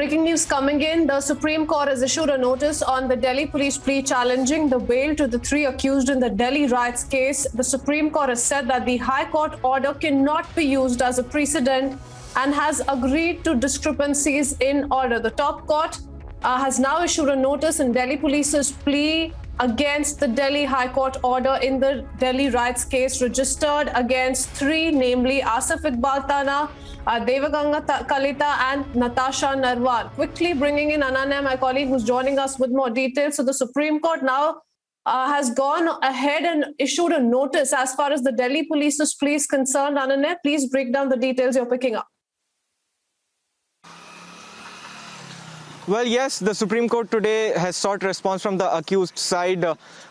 Breaking news coming in. The Supreme Court has issued a notice on the Delhi police plea challenging the bail to the three accused in the Delhi riots case. The Supreme Court has said that the High Court order cannot be used as a precedent and has agreed to discrepancies in order. The top court has now issued a notice in Delhi police's plea against the Delhi High Court order in the Delhi riots case registered against three, namely Asif Iqbal Tana, Devaganga Kalita and Natasha Narwal. Quickly bringing in Ananya, my colleague, who's joining us with more details. So the Supreme Court now has gone ahead and issued a notice as far as the Delhi police's plea is concerned. Ananya, please break down the details you're picking up. Well, yes, the Supreme Court today has sought response from the accused side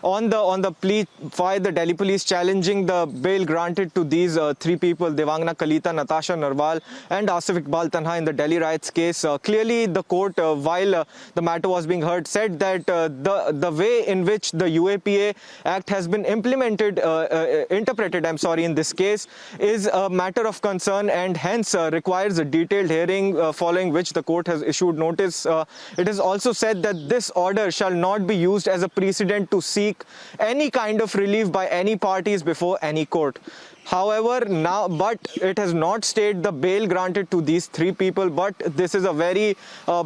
on the plea by the Delhi police challenging the bail granted to these three people, Devangana Kalita, Natasha Narwal and Asif Iqbal Tanha in the Delhi riots case. Clearly, the court, while the matter was being heard, said that the way in which the UAPA Act has been interpreted, in this case, is a matter of concern and hence requires a detailed hearing, following which the court has issued notice. It is also said that this order shall not be used as a precedent to seek any kind of relief by any parties before any court. However, but it has not stated the bail granted to these three people, but this is a very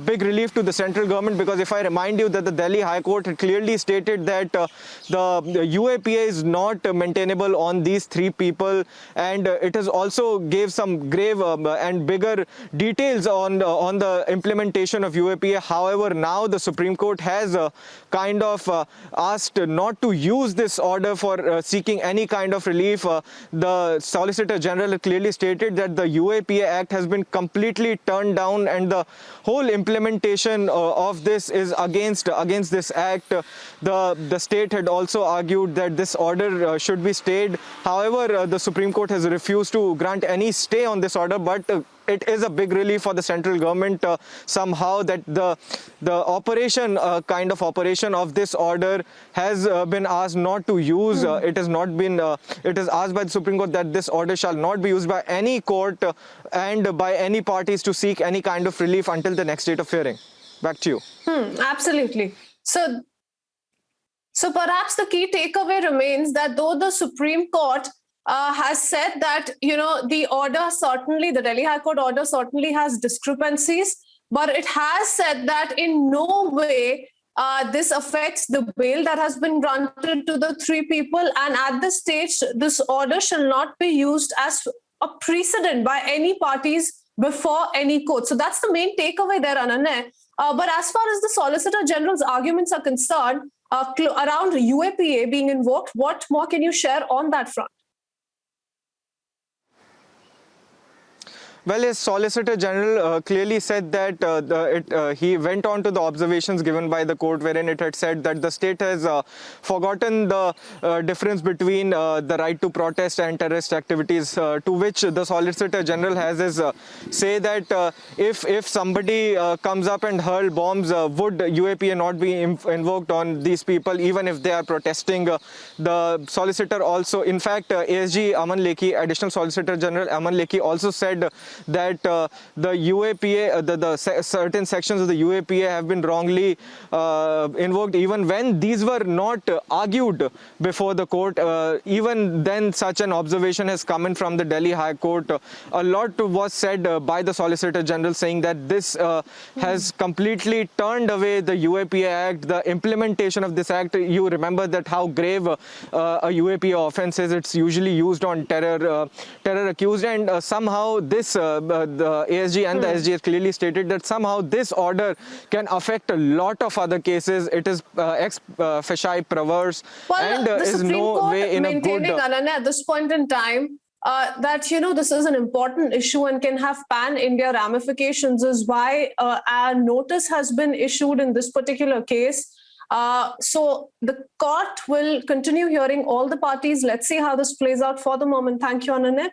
big relief to the central government, because if I remind you that the Delhi High Court had clearly stated that the UAPA is not maintainable on these three people, and it has also gave some grave and bigger details on the implementation of UAPA. However, now the Supreme Court has kind of asked not to use this order for seeking any kind of relief. The Solicitor General clearly stated that the UAPA Act has been completely turned down and the whole implementation of this is against this Act. The state had also argued that this order should be stayed. However, the Supreme Court has refused to grant any stay on this order, but it is a big relief for the central government somehow that the operation of this order has been asked not to use. It has not been. It is asked by the Supreme Court that this order shall not be used by any court and by any parties to seek any kind of relief until the next date of hearing. Back to you. Absolutely. So perhaps the key takeaway remains that though the Supreme Court has said that, the order certainly, the Delhi High Court order certainly has discrepancies, but it has said that in no way this affects the bail that has been granted to the three people. And at this stage, this order shall not be used as a precedent by any parties before any court. So that's the main takeaway there, Ananya. But as far as the Solicitor General's arguments are concerned, around UAPA being invoked, what more can you share on that front? Well, his Solicitor General clearly said that he went on to the observations given by the court, wherein it had said that the state has forgotten the difference between the right to protest and terrorist activities, to which the Solicitor General has his say that if somebody comes up and hurl bombs, would UAPA not be invoked on these people, even if they are protesting? The Solicitor also, in fact, ASG Aman Lekhi, Additional Solicitor General Aman Lekhi, also said that the UAPA, certain sections of the UAPA have been wrongly invoked, even when these were not argued before the court. Even then, such an observation has come in from the Delhi High Court. A lot was said by the Solicitor General, saying that this has completely turned away the UAPA Act, the implementation of this Act. You remember that how grave a UAPA offence is. It's usually used on terror accused, and somehow this the ASG and the SG has clearly stated that somehow this order can affect a lot of other cases. It is ex facie perverse, and is no way in a good. Ananya, at this point in time, that this is an important issue and can have pan-India ramifications, is why a notice has been issued in this particular case. So the court will continue hearing all the parties. Let's see how this plays out. For the moment, thank you, Ananya.